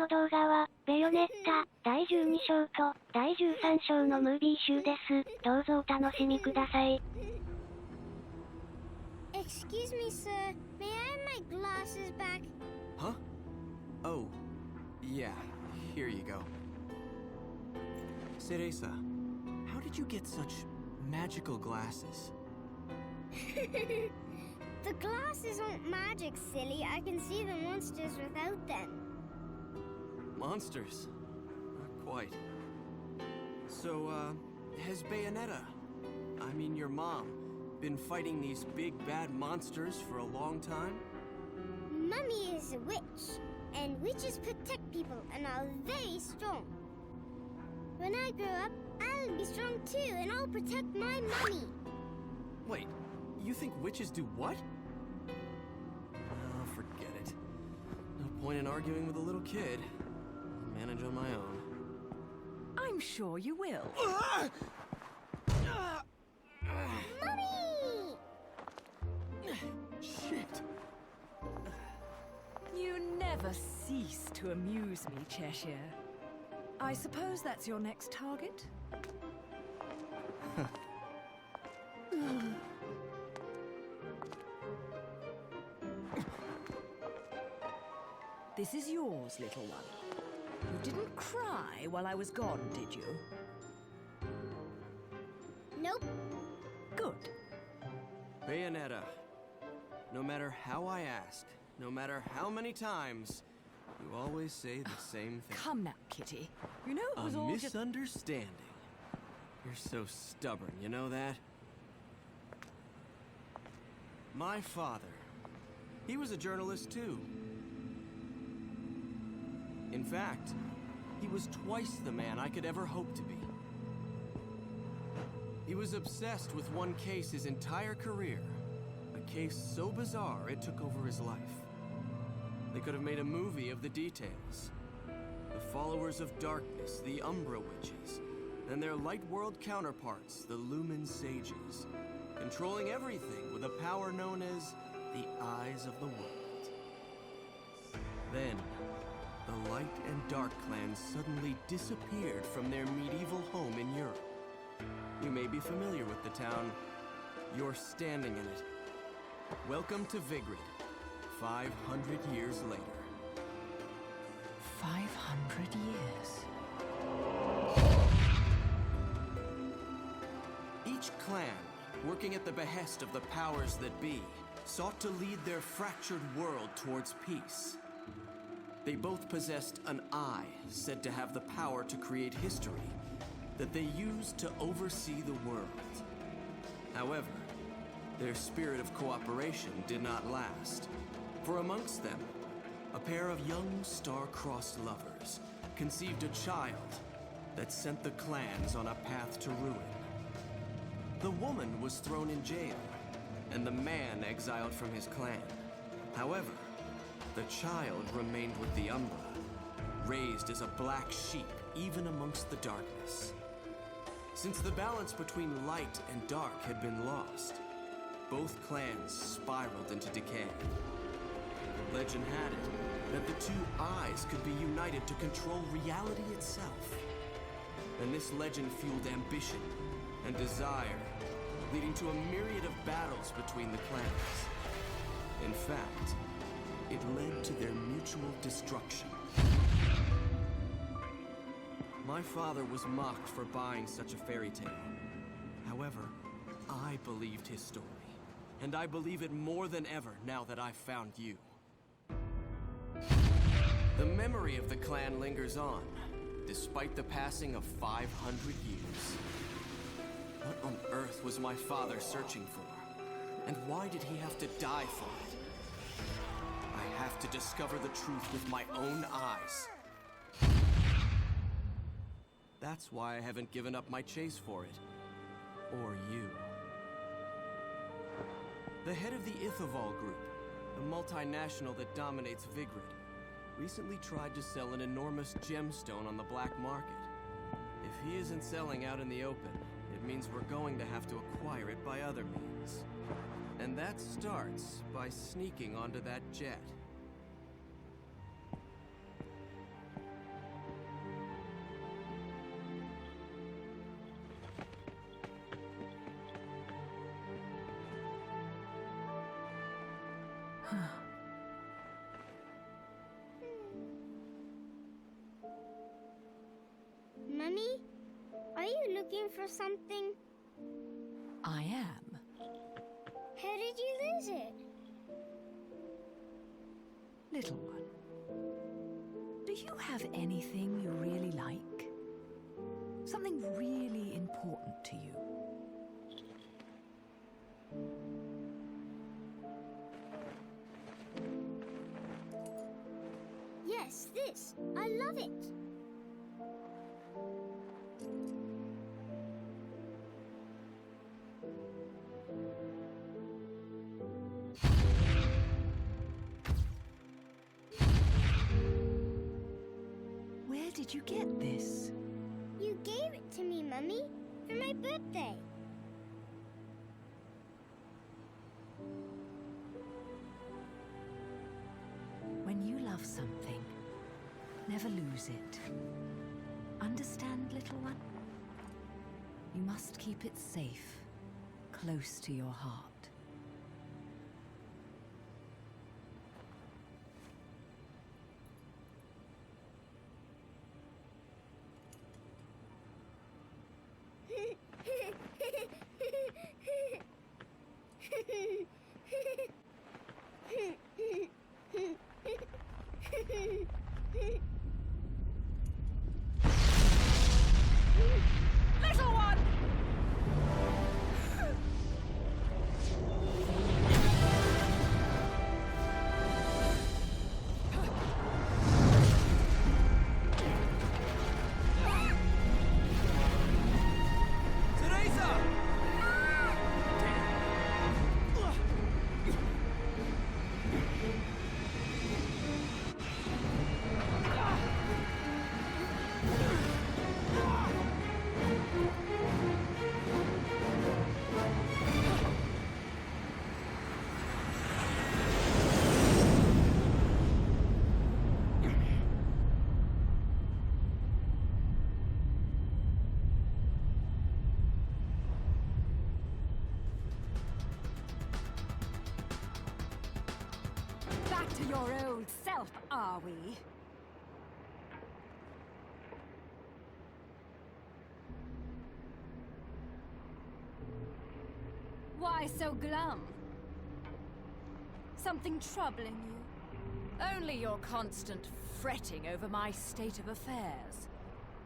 の動画は、ベヨネッタ、第12章と、第13章のムービー集です。どうぞお楽しみください。Excuse me, sir. May I have my glasses back? Huh? Oh, yeah, here you go. Cereza, how did you get such magical glasses? The glasses aren't magic, silly. I can see the monsters without them. Monsters? Not quite. So, has Bayonetta, I mean your mom, been fighting these big bad monsters for a long time? Mummy is a witch, and witches protect people and are very strong. When I grow up, I'll be strong too, and I'll protect my mummy. Wait, you think witches do what? Oh, forget it. No point in arguing with a little kid. I'll manage on my own. I'm sure you will. Mummy! Shit. You never cease to amuse me, Cheshire. I suppose that's your next target? This is yours, little one. You didn't cry while I was gone, did you? Nope. Good. Bayonetta, no matter how I ask, no matter how many times, you always say the same thing. Come now, Kitty. You know it was A all just... misunderstanding. You're so stubborn, you know that? My father, he was a journalist too. In fact, he was twice the man I could ever hope to be. He was obsessed with one case his entire career. A case so bizarre it took over his life. They could have made a movie of the details. The followers of darkness, the Umbra Witches, and their light world counterparts, the Lumen Sages, controlling everything with a power known as the Eyes of the World. Then, the Light and Dark clans suddenly disappeared from their medieval home in Europe. You may be familiar with the town. You're standing in it. Welcome to Vigrid, 500 years later. 500 years. Each clan, working at the behest of the powers that be, sought to lead their fractured world towards peace. They both possessed an eye said to have the power to create history that they used to oversee the world. However, their spirit of cooperation did not last, for amongst them, a pair of young star-crossed lovers conceived a child that sent the clans on a path to ruin. The woman was thrown in jail, and the man exiled from his clan. However, the child remained with the Umbra, raised as a black sheep even amongst the darkness. Since the balance between light and dark had been lost, both clans spiraled into decay. Legend had it that the two eyes could be united to control reality itself. And this legend fueled ambition and desire, leading to a myriad of battles between the clans. In fact, it led to their mutual destruction. My father was mocked for buying such a fairy tale. However, I believed his story, and I believe it more than ever now that I've found you. The memory of the clan lingers on, despite the passing of 500 years. What on earth was my father searching for? And why did he have to die for it? I have to discover the truth with my own eyes. That's why I haven't given up my chase for it. Or you. The head of the Ithoval Group, the multinational that dominates Vigrid, recently tried to sell an enormous gemstone on the black market. If he isn't selling out in the open, it means we're going to have to acquire it by other means. And that starts by sneaking onto that jet. Mummy, are you looking for something? I am. How did you lose it? Little one, do you have anything you really like? Something really important to you? Yes, this. I love it. Where did you get this? You gave it to me, Mummy, for my birthday. When you love something, never lose it. Understand, little one? You must keep it safe, close to your heart. Little one! Teresa! Back to your old self, are we? Why so glum? Something troubling you? Only your constant fretting over my state of affairs.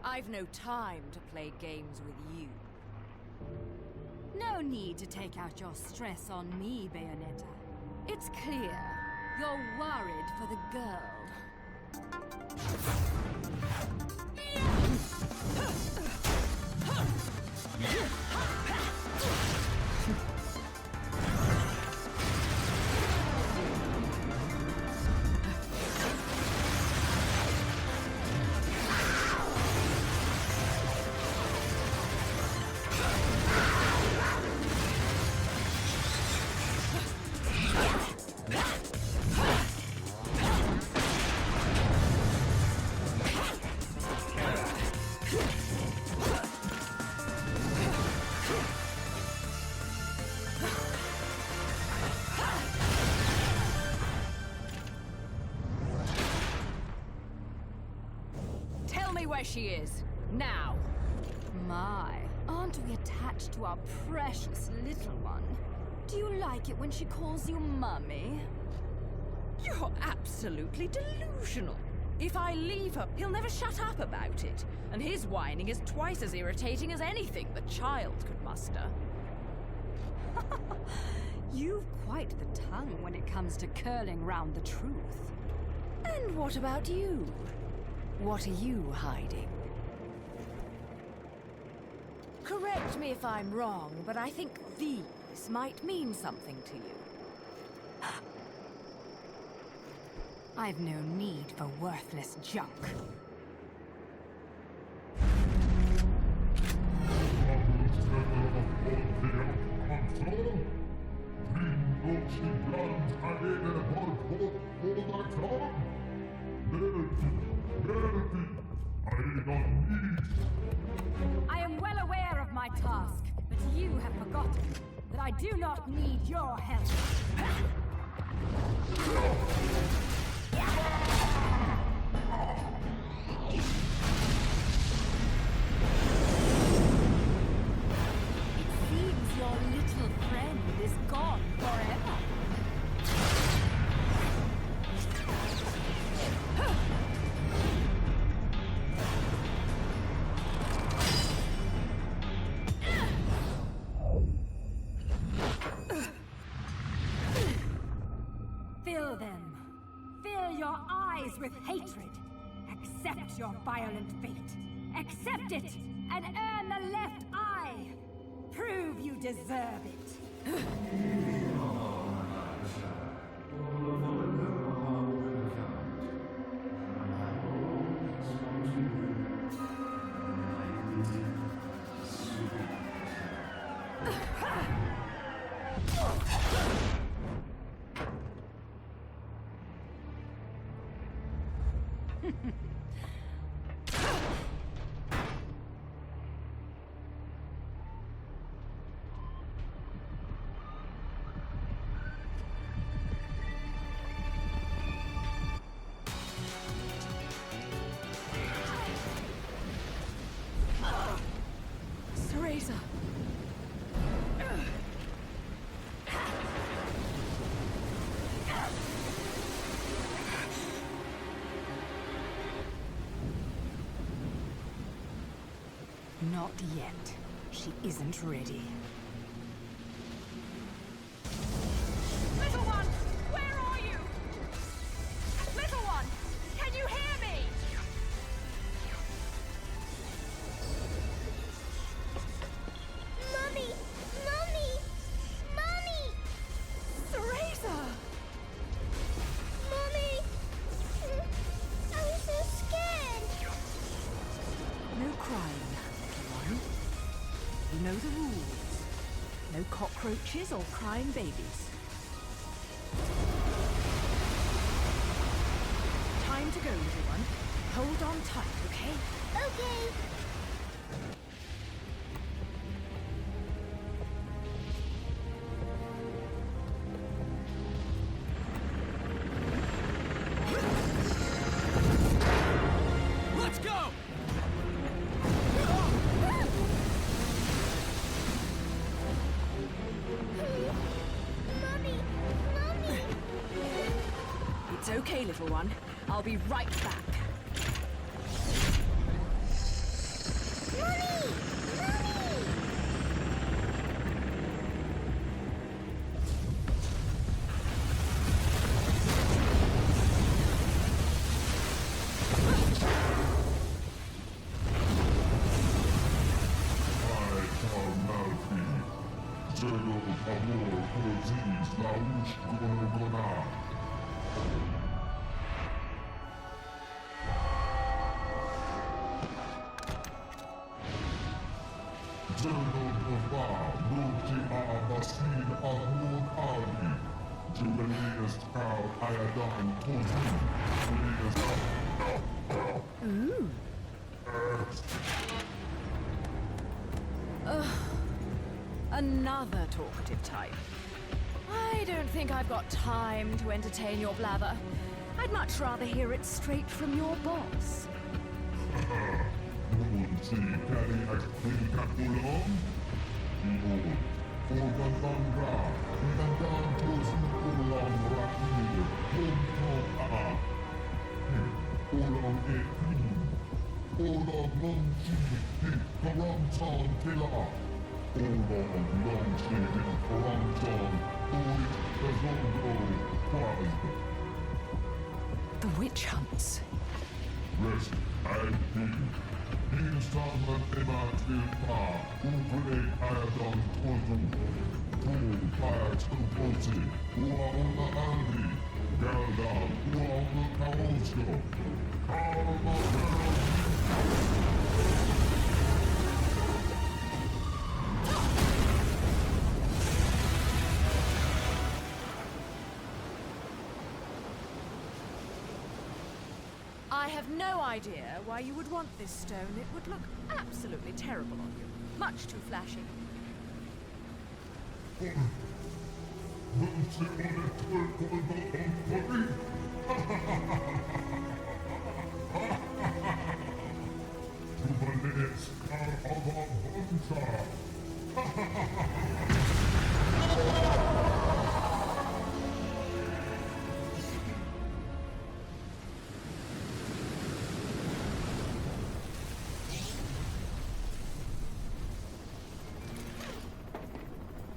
I've no time to play games with you. No need to take out your stress on me, Bayonetta. It's clear you're worried for the girl. Tell me where she is, now. My, aren't we attached to our precious little one? Do you like it when she calls you Mummy? You're absolutely delusional. If I leave her, he'll never shut up about it. And his whining is twice as irritating as anything the child could muster. You've quite the tongue when it comes to curling round the truth. And what about you? What are you hiding? Correct me if I'm wrong, but I think these might mean something to you. I've no need for worthless junk. I am well aware of my task, but you have forgotten that I do not need your help. Seems your little friend is gone forever. Fill them. Fill your eyes with hatred. Accept your violent fate. Accept it and earn the left eye. Prove you deserve it. Razor. Not yet. She isn't ready. Little one, where are you? Little one, can you hear me? Mommy! Mommy! Mommy! Razor! Mommy! I was so scared. No crying, little one. You know the rules. No cockroaches or crying babies. Time to go, little one. Hold on tight, okay? Okay. Let's go! Mommy! Mommy! It's okay, little one. I'll be right back. Mommy! Mommy! Another talkative type. I don't think I've got time to entertain your blather. I'd much rather hear it straight from your boss. The witch hunts. Rest and heal. Heal someone about the power. Ukulele Ayadon Tozu. Full fire to Posi. Uaona Andy. Galda. Uaona Kaosko. I have no idea why you would want this stone. It would look absolutely terrible on you. Much too flashy.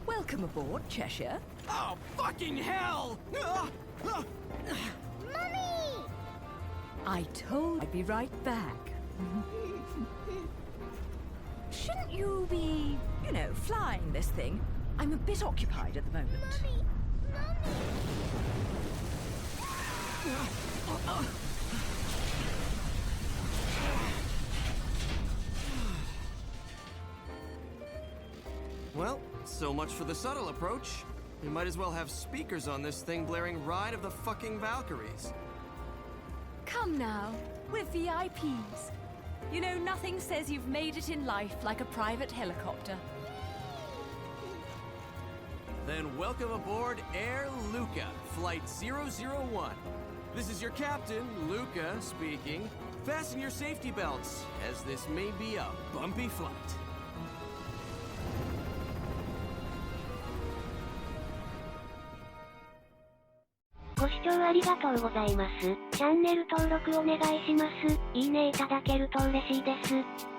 Welcome aboard, Cheshire. Oh, fucking hell! Mummy! I told I'd be right back. Shouldn't you be, flying this thing? I'm a bit occupied at the moment. Mummy! Well, so much for the subtle approach. We might as well have speakers on this thing blaring Ride of the fucking Valkyries. Come now, we're VIPs. Nothing says you've made it in life like a private helicopter. Then welcome aboard Air Luca, Flight 001. This is your captain, Luca, speaking. Fasten your safety belts, as this may be a bumpy flight. ご視聴ありがとうございます。チャンネル登録お願いします。いいねいただけると嬉しいです。